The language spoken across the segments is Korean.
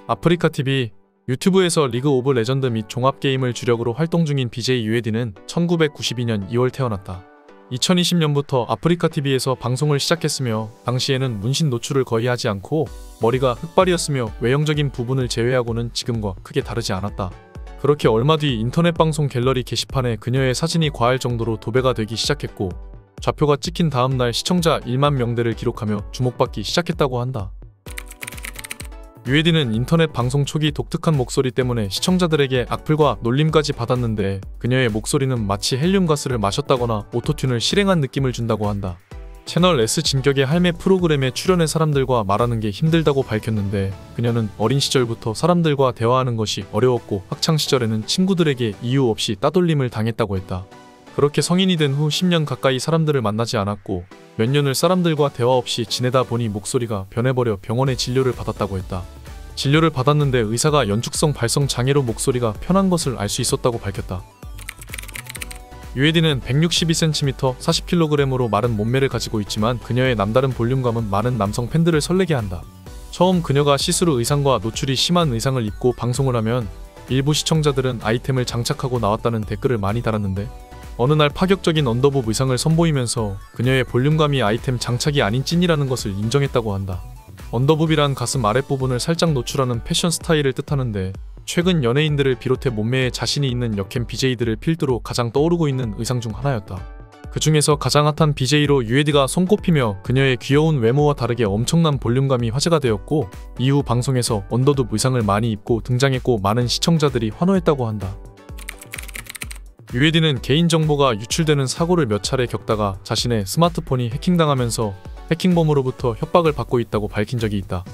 아프리카TV, 유튜브에서 리그 오브 레전드 및 종합게임을 주력으로 활동 중인 BJ 유에디는 1992년 2월 태어났다. 2020년부터 아프리카TV에서 방송을 시작했으며 당시에는 문신 노출을 거의 하지 않고 머리가 흑발이었으며 외형적인 부분을 제외하고는 지금과 크게 다르지 않았다. 그렇게 얼마 뒤 인터넷 방송 갤러리 게시판에 그녀의 사진이 과할 정도로 도배가 되기 시작했고 좌표가 찍힌 다음날 시청자 1만 명대를 기록하며 주목받기 시작했다고 한다. 유에디는 인터넷 방송 초기 독특한 목소리 때문에 시청자들에게 악플과 놀림까지 받았는데 그녀의 목소리는 마치 헬륨가스를 마셨다거나 오토튠을 실행한 느낌을 준다고 한다. 채널 S 진격의 할매 프로그램에 출연해 사람들과 말하는 게 힘들다고 밝혔는데 그녀는 어린 시절부터 사람들과 대화하는 것이 어려웠고 학창시절에는 친구들에게 이유 없이 따돌림을 당했다고 했다. 그렇게 성인이 된 후 10년 가까이 사람들을 만나지 않았고 몇 년을 사람들과 대화 없이 지내다 보니 목소리가 변해버려 병원에 진료를 받았다고 했다. 진료를 받았는데 의사가 연축성 발성 장애로 목소리가 편한 것을 알 수 있었다고 밝혔다. 유에디는 162cm, 40kg으로 마른 몸매를 가지고 있지만 그녀의 남다른 볼륨감은 많은 남성 팬들을 설레게 한다. 처음 그녀가 시스루 의상과 노출이 심한 의상을 입고 방송을 하면 일부 시청자들은 아이템을 장착하고 나왔다는 댓글을 많이 달았는데 어느 날 파격적인 언더부브 의상을 선보이면서 그녀의 볼륨감이 아이템 장착이 아닌 찐이라는 것을 인정했다고 한다. 언더부비란 가슴 아랫부분을 살짝 노출하는 패션 스타일을 뜻하는데 최근 연예인들을 비롯해 몸매에 자신이 있는 여캠 BJ들을 필두로 가장 떠오르고 있는 의상 중 하나였다. 그 중에서 가장 핫한 BJ로 유에디가 손꼽히며 그녀의 귀여운 외모와 다르게 엄청난 볼륨감이 화제가 되었고 이후 방송에서 언더둡 의상을 많이 입고 등장했고 많은 시청자들이 환호했다고 한다. 유에디는 개인정보가 유출되는 사고를 몇 차례 겪다가 자신의 스마트폰이 해킹당하면서 해킹범으로부터 협박을 받고 있다고 밝힌 적이 있다.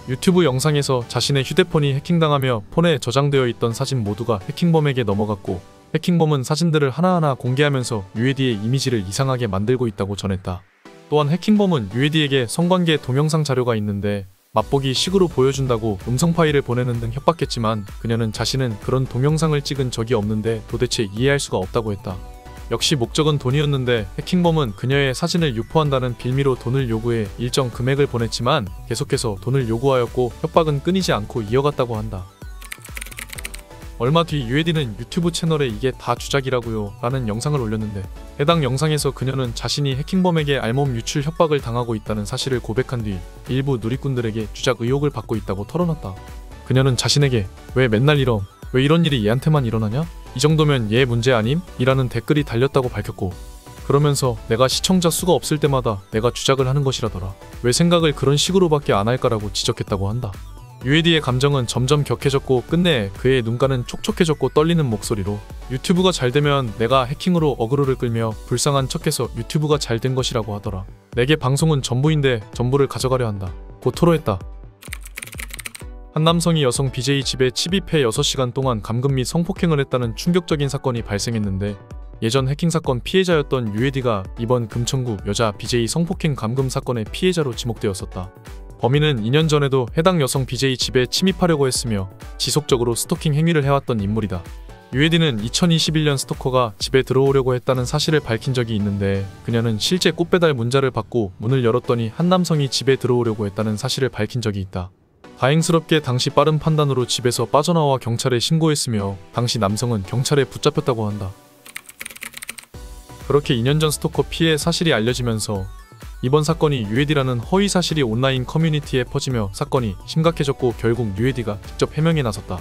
유튜브 영상에서 자신의 휴대폰이 해킹당하며 폰에 저장되어 있던 사진 모두가 해킹범에게 넘어갔고 해킹범은 사진들을 하나하나 공개하면서 유에디의 이미지를 이상하게 만들고 있다고 전했다. 또한 해킹범은 유에디에게 성관계 동영상 자료가 있는데 맛보기 식으로 보여준다고 음성 파일을 보내는 등 협박했지만 그녀는 자신은 그런 동영상을 찍은 적이 없는데 도대체 이해할 수가 없다고 했다. 역시 목적은 돈이었는데 해킹범은 그녀의 사진을 유포한다는 빌미로 돈을 요구해 일정 금액을 보냈지만 계속해서 돈을 요구하였고 협박은 끊이지 않고 이어갔다고 한다. 얼마 뒤 유에디는 유튜브 채널에 이게 다 주작이라고요 라는 영상을 올렸는데 해당 영상에서 그녀는 자신이 해킹범에게 알몸 유출 협박을 당하고 있다는 사실을 고백한 뒤 일부 누리꾼들에게 주작 의혹을 받고 있다고 털어놨다. 그녀는 자신에게 왜 맨날 왜 이런 일이 얘한테만 일어나냐? 이 정도면 얘 문제 아님? 이라는 댓글이 달렸다고 밝혔고 그러면서 내가 시청자 수가 없을 때마다 내가 주작을 하는 것이라더라. 왜 생각을 그런 식으로밖에 안 할까라고 지적했다고 한다. 유에디의 감정은 점점 격해졌고 끝내 그의 눈가는 촉촉해졌고 떨리는 목소리로 유튜브가 잘되면 내가 해킹으로 어그로를 끌며 불쌍한 척해서 유튜브가 잘된 것이라고 하더라. 내게 방송은 전부인데 전부를 가져가려 한다. 고 토로했다. 한 남성이 여성 BJ 집에 침입해 6시간 동안 감금 및 성폭행을 했다는 충격적인 사건이 발생했는데 예전 해킹 사건 피해자였던 유에디가 이번 금천구 여자 BJ 성폭행 감금 사건의 피해자로 지목되었었다. 범인은 2년 전에도 해당 여성 BJ 집에 침입하려고 했으며 지속적으로 스토킹 행위를 해왔던 인물이다. 유에디는 2021년 스토커가 집에 들어오려고 했다는 사실을 밝힌 적이 있는데 그녀는 실제 꽃배달 문자를 받고 문을 열었더니 한 남성이 집에 들어오려고 했다는 사실을 밝힌 적이 있다. 다행스럽게 당시 빠른 판단으로 집에서 빠져나와 경찰에 신고했으며 당시 남성은 경찰에 붙잡혔다고 한다. 그렇게 2년 전 스토커 피해 사실이 알려지면서 이번 사건이 유에디라는 허위 사실이 온라인 커뮤니티에 퍼지며 사건이 심각해졌고 결국 유에디가 직접 해명에 나섰다.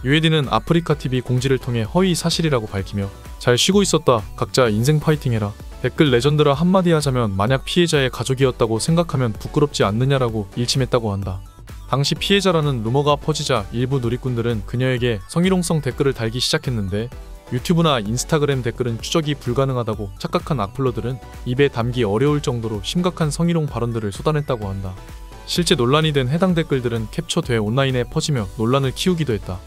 유에디는 아프리카TV 공지를 통해 허위 사실이라고 밝히며 잘 쉬고 있었다. 각자 인생 파이팅해라. 댓글 레전드라 한마디 하자면 만약 피해자의 가족이었다고 생각하면 부끄럽지 않느냐라고 일침했다고 한다. 당시 피해자라는 루머가 퍼지자 일부 누리꾼들은 그녀에게 성희롱성 댓글을 달기 시작했는데 유튜브나 인스타그램 댓글은 추적이 불가능하다고 착각한 악플러들은 입에 담기 어려울 정도로 심각한 성희롱 발언들을 쏟아냈다고 한다. 실제 논란이 된 해당 댓글들은 캡처돼 온라인에 퍼지며 논란을 키우기도 했다.